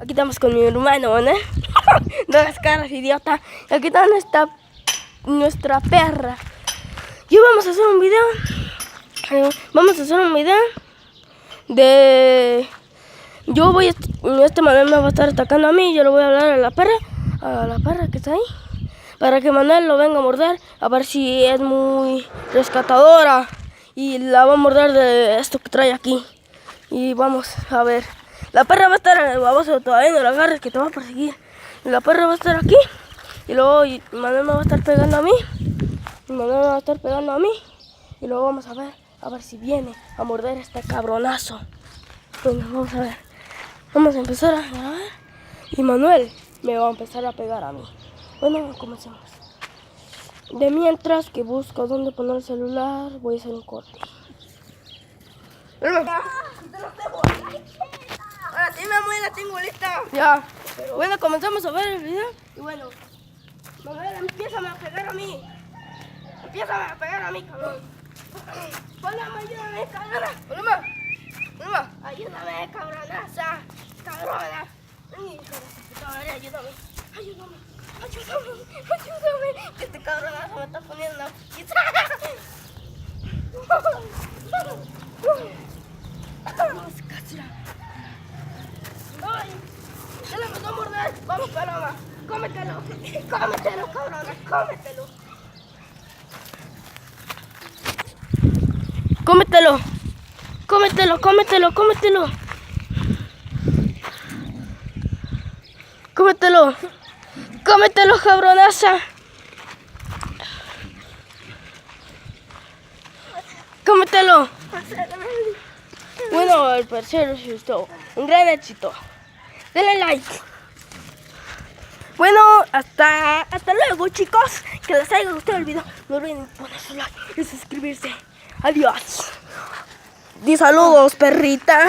Aquí estamos con mi hermano, ¿no? No las caras, idiota. Aquí está nuestra perra. Y vamos a hacer un video. De... Este Manuel me va a estar atacando a mí. Yo le voy a hablar a la perra que está ahí, para que Manuel lo venga a morder. A ver si es muy rescatadora y la va a morder de esto que trae aquí. Y vamos a ver. La perra va a estar en el baboso, todavía no la agarres que te va a perseguir. Y la perra va a estar aquí. Y luego Manuel me va a estar pegando a mí. Y luego vamos a ver si viene a morder este cabronazo. Bueno, vamos a ver. Vamos a empezar a grabar. Y Manuel me va a empezar a pegar a mí. Bueno, comencemos. De mientras que busco dónde poner el celular, voy a hacer un corte. Ahora sí, mamá, la tengo lista. Ya. Bueno, comenzamos a ver el video. Y bueno, Manuel, empiézame a pegar a mí. Cabrón. Hola, ayúdame, cabrona. Hola, ayúdame, cabronaza. Cabrona. Hijo de su puta madre, ayúdame. Que este cabronazo me está poniendo una pizza. Vamos, cachira. Ay, se le empezó a morder. Vamos, paloma. Cómetelo, cabrona, cómetelo. Cómetelo, cabronaza. Cómetelo. Bueno, el parcero se gustó. Un gran éxito. Denle like. Bueno, hasta luego, chicos. Que les haya gustado el video. No olviden poner su like y suscribirse. Adiós. Di saludos, perrita.